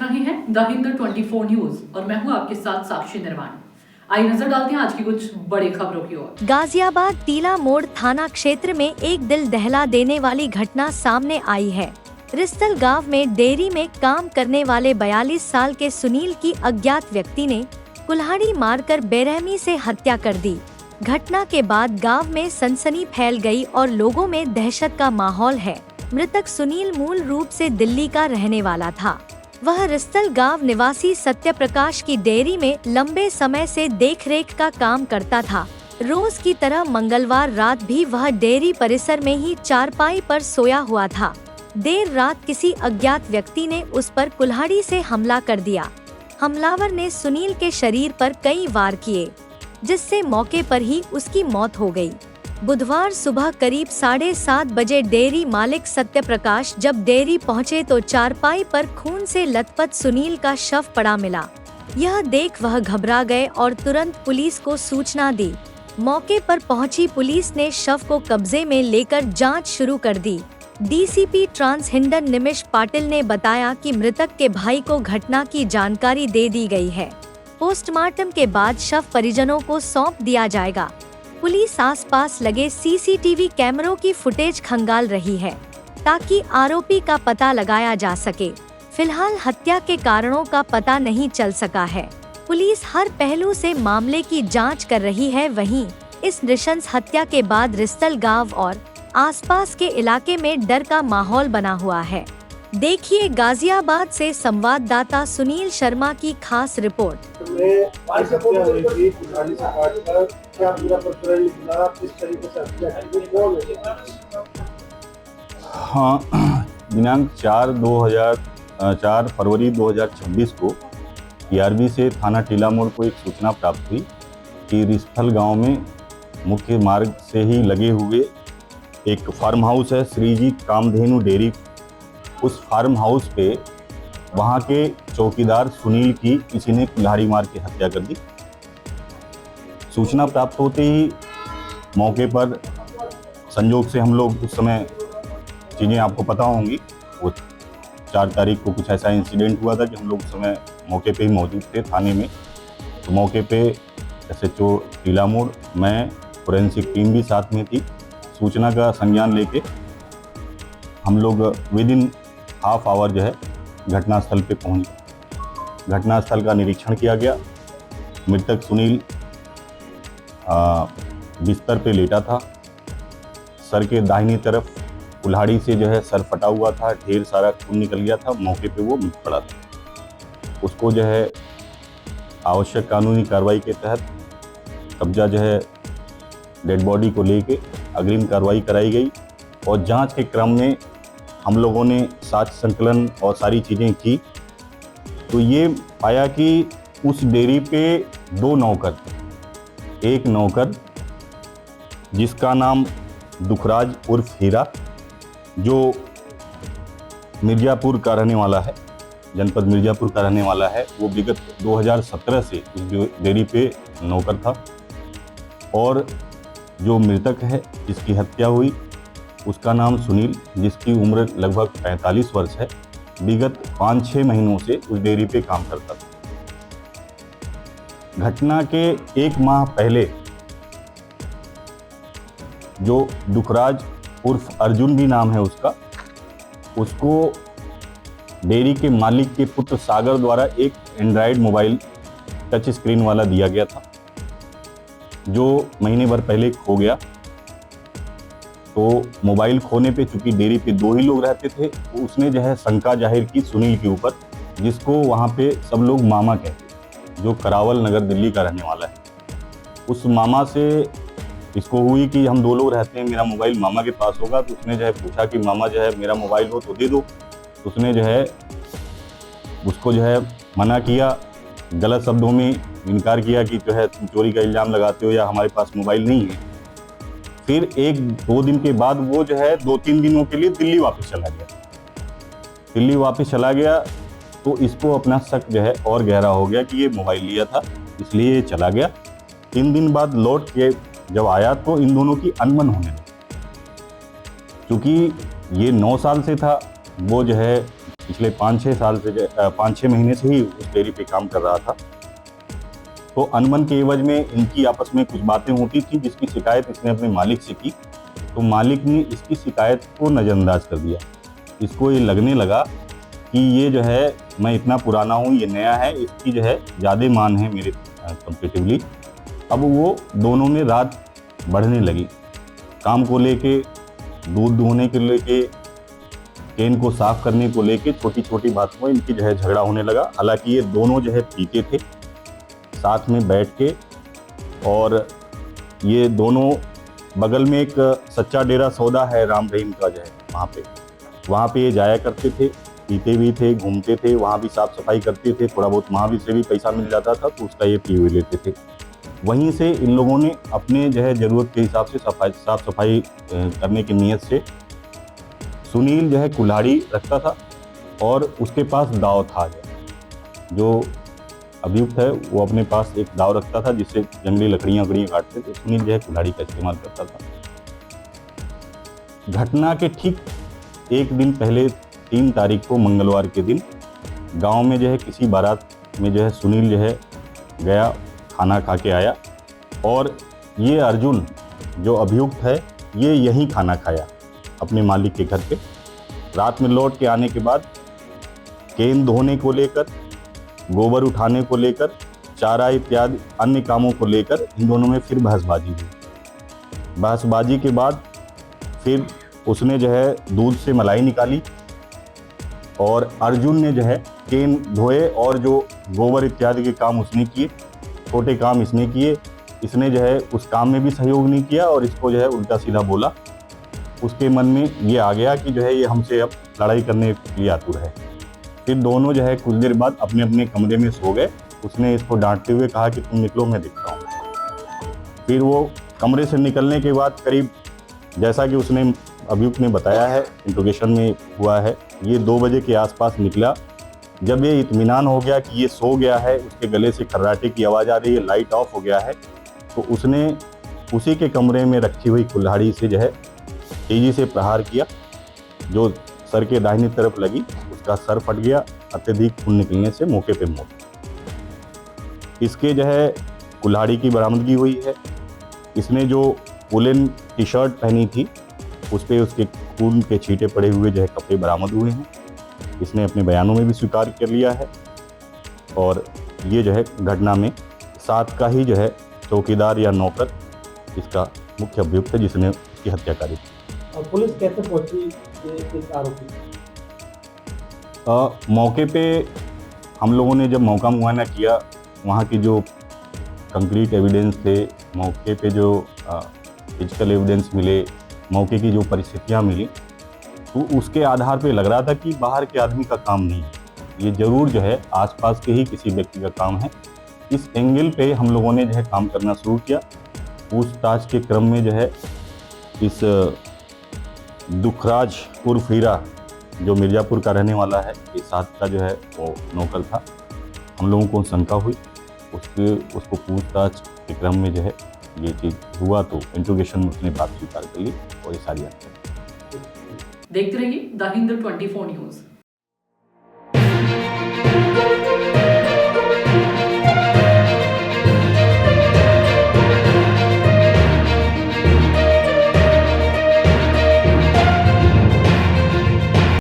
रहे हैं the Hindu 24 news और मैं हूं आपके साथ साक्षी निर्वाण। आइए नजर डालते हैं आज की कुछ बड़ी खबरों की ओर। गाजियाबाद टीला मोड़ थाना क्षेत्र में एक दिल दहला देने वाली घटना सामने आई है। रिस्तल गांव में डेयरी में काम करने वाले 42 साल के सुनील की अज्ञात व्यक्ति ने कुल्हाड़ी मारकर बेरहमी से हत्या कर दी। घटना के बाद गांव में सनसनी फैल गई और लोगों में दहशत का माहौल है। मृतक सुनील मूल रूप से दिल्ली का रहने वाला था। वह रिस्तल गांव निवासी सत्य प्रकाश की डेयरी में लंबे समय से देखरेख का काम करता था। रोज की तरह मंगलवार रात भी वह डेयरी परिसर में ही चारपाई पर सोया हुआ था। देर रात किसी अज्ञात व्यक्ति ने उस पर कुल्हाड़ी से हमला कर दिया। हमलावर ने सुनील के शरीर पर कई वार किए, जिससे मौके पर ही उसकी मौत हो गई। बुधवार सुबह करीब 7:30 बजे डेयरी मालिक सत्य प्रकाश जब डेयरी पहुंचे तो चारपाई पर खून से लथपथ सुनील का शव पड़ा मिला। यह देख वह घबरा गए और तुरंत पुलिस को सूचना दी। मौके पर पहुंची पुलिस ने शव को कब्जे में लेकर जांच शुरू कर दी। डीसीपी ट्रांस हिंडन निमिष पाटिल ने बताया कि मृतक के भाई को घटना की जानकारी दे दी गई है। पोस्टमार्टम के बाद शव परिजनों को सौंप दिया जाएगा। पुलिस आसपास लगे सीसीटीवी कैमरों की फुटेज खंगाल रही है ताकि आरोपी का पता लगाया जा सके। फिलहाल हत्या के कारणों का पता नहीं चल सका है। पुलिस हर पहलू से मामले की जांच कर रही है। वहीं इस नृशंस हत्या के बाद रिस्तल गांव और आसपास के इलाके में डर का माहौल बना हुआ है। देखिए गाजियाबाद से संवाददाता सुनील शर्मा की खास रिपोर्ट। हाँ, दिनांक 4 फरवरी 2026 को टीआरबी से थाना टीला मोड़ को एक सूचना प्राप्त हुई कि रिस्थल गांव में मुख्य मार्ग से ही लगे हुए एक फार्म हाउस है, श्रीजी कामधेनु डेयरी। उस फार्म हाउस पे वहाँ के चौकीदार सुनील की किसी ने कुल्हाड़ी मार के हत्या कर दी। सूचना प्राप्त होते ही मौके पर संयोग से हम लोग उस समय, चीज़ें आपको पता होंगी, वो 4 तारीख को कुछ ऐसा इंसिडेंट हुआ था कि हम लोग उस समय मौके पे ही मौजूद थे थाने में। तो मौके पे एसएचओ टीला मोड़, मैं, फोरेंसिक टीम भी साथ में थी। सूचना का संज्ञान लेके हम लोग विद इन हाफ आवर जो है घटनास्थल पे पहुंच गए। घटनास्थल का निरीक्षण किया गया। मृतक सुनील बिस्तर पे लेटा था। सर के दाहिनी तरफ कुल्हाड़ी से जो है सर फटा हुआ था, ढेर सारा खून निकल गया था। मौके पे वो मृत पड़ा था। उसको जो है आवश्यक कानूनी कार्रवाई के तहत कब्जा जो है डेड बॉडी को लेके अग्रिम कार्रवाई कराई गई और जांच के क्रम में हम लोगों ने साक्ष्य संकलन और सारी चीज़ें की तो ये पाया कि उस डेयरी पे 2 नौकर थे। एक नौकर जिसका नाम दुखराज उर्फ हीरा, जो मिर्ज़ापुर का रहने वाला है, जनपद मिर्ज़ापुर का रहने वाला है, वो विगत 2017 से उस डेयरी पे नौकर था। और जो मृतक है जिसकी हत्या हुई उसका नाम सुनील, जिसकी उम्र लगभग 45 वर्ष है, विगत 5-6 महीनों से उस डेयरी पे काम करता था। घटना के 1 माह पहले जो दुखराज उर्फ अर्जुन भी नाम है उसको डेयरी के मालिक के पुत्र सागर द्वारा एक एंड्रॉयड मोबाइल टच स्क्रीन वाला दिया गया था, जो महीने भर पहले खो गया। तो मोबाइल खोने पे चूंकि डेयरी पे 2 ही लोग रहते थे, तो उसने जो है शंका जाहिर की सुनील के ऊपर, जिसको वहाँ पे सब लोग मामा कहते, जो करावल नगर दिल्ली का रहने वाला है। उस मामा से इसको हुई कि हम 2 लोग रहते हैं, मेरा मोबाइल मामा के पास होगा। तो उसने जो है पूछा कि मामा जो है मेरा मोबाइल हो तो दे दो। तो उसने जो है उसको जो है मना किया, गलत शब्दों में इनकार किया कि जो है तुम चोरी का इल्ज़ाम लगाते हो या हमारे पास मोबाइल नहीं है। फिर 1-2 दिन के बाद वो जो है 2-3 दिनों के लिए दिल्ली वापस चला गया। तो इसको अपना शक जो है और गहरा हो गया कि ये मोबाइल लिया था, इसलिए ये चला गया। 3 दिन बाद लौट के जब आया तो इन दोनों की अनबन होने लगी। क्योंकि ये 9 साल से था, वो जो है पिछले 5-6 महीने से ही उस डेयरी पे काम कर रहा था। तो अनबन के एवज में इनकी आपस में कुछ बातें होती थी, जिसकी शिकायत इसने अपने मालिक से की। तो मालिक ने इसकी शिकायत को नज़रअंदाज कर दिया। इसको ये लगने लगा कि ये जो है, मैं इतना पुराना हूँ, ये नया है, इसकी जो है ज़्यादा मान है मेरे कंपेटिवली। अब वो दोनों में रात बढ़ने लगी। काम को लेके, दूध दुहने के लेके, केन को साफ करने को लेके, छोटी छोटी बातों में इनकी जो है झगड़ा होने लगा। हालांकि ये दोनों जो है पीते थे साथ में बैठ के, और ये दोनों बगल में एक सच्चा डेरा सौदा है राम रहीम का जो है, वहाँ पे ये जाया करते थे, पीते भी थे, घूमते थे, वहाँ भी साफ़ सफाई करते थे, थोड़ा बहुत वहाँ भी से भी पैसा मिल जाता था तो उसका ये पी हुए लेते थे। वहीं से इन लोगों ने अपने जो है ज़रूरत के हिसाब से साफ़ सफाई करने की नीयत से, सुनील जो है कुल्हाड़ी रखता था और उसके पास दाव था। जो अभियुक्त है वो अपने पास एक दाव रखता था जिससे जंगली लकड़ियाँ काटते थे। सुनील जो है कुल्हाड़ी का इस्तेमाल करता था। घटना के ठीक एक दिन पहले 3 तारीख को मंगलवार के दिन गांव में जो है किसी बारात में जो है सुनील जो है गया, खाना खा के आया, और ये अर्जुन जो अभियुक्त है ये यहीं खाना खाया अपने मालिक के घर पे। रात में लौट के आने के बाद केन धोने को लेकर, गोबर उठाने को लेकर, चारा इत्यादि अन्य कामों को लेकर इन दोनों में फिर बहसबाजी हुई। बहसबाजी के बाद फिर उसने जो है दूध से मलाई निकाली और अर्जुन ने जो है केन धोए और जो गोबर इत्यादि के काम उसने किए, छोटे काम इसने किए। इसने जो है उस काम में भी सहयोग नहीं किया और इसको जो है उल्टा सीधा बोला। उसके मन में ये आ गया कि जो है ये हमसे अब लड़ाई करने के लिए आतुर है। फिर दोनों जो है कुछ देर बाद अपने अपने कमरे में सो गए। उसने इसको डांटते हुए कहा कि तुम निकलो, मैं देखता हूँ। फिर वो कमरे से निकलने के बाद करीब, जैसा कि उसने अभियुक्त ने बताया है, इंट्रोगेशन में हुआ है, ये 2 बजे के आसपास निकला। जब ये इत्मीनान हो गया कि ये सो गया है, उसके गले से खर्राटे की आवाज़ आ रही है, लाइट ऑफ हो गया है, तो उसने उसी के कमरे में रखी हुई कुल्हाड़ी से जो है तेजी से प्रहार किया। जो सर के दाहिनी तरफ लगी, उसका सर फट गया। अत्यधिक खून निकलने से मौके पे मौत। इसके जो है कुल्हाड़ी की बरामदगी हुई है। इसने जो वुलन टी शर्ट पहनी थी उस पर उसके खून के छींटे पड़े हुए जो है कपड़े बरामद हुए हैं। इसने अपने बयानों में भी स्वीकार कर लिया है। और ये जो है घटना में साथ का ही जो है चौकीदार या नौकर इसका मुख्य अभियुक्त है जिसने उसकी हत्या करी। और पुलिस कैसे पहुंची इस आरोपी? मौके पे हम लोगों ने जब मौका मुआयना किया, वहाँ की जो कंक्रीट एविडेंस थे, मौके पे जो फिजिकल एविडेंस मिले, मौके की जो परिस्थितियाँ मिली, तो उसके आधार पे लग रहा था कि बाहर के आदमी का काम नहीं है, ये ज़रूर जो है आसपास के ही किसी व्यक्ति का काम है। इस एंगल पे हम लोगों ने जो है काम करना शुरू किया। पूछताछ के क्रम में जो है इस दुखराज उर्फ हीरा, जो मिर्ज़ापुर का रहने वाला है, के साथ का जो है वो नौकर था। हम लोगों को शंका हुई, उसको पूछताछ के क्रम में जो है ये चीज़ हुआ, तो इंट्रोगेशन में उसने बात स्वीकार कर ली और ये सारी हत्या। देखते रहिए द हिंद 24 न्यूज़।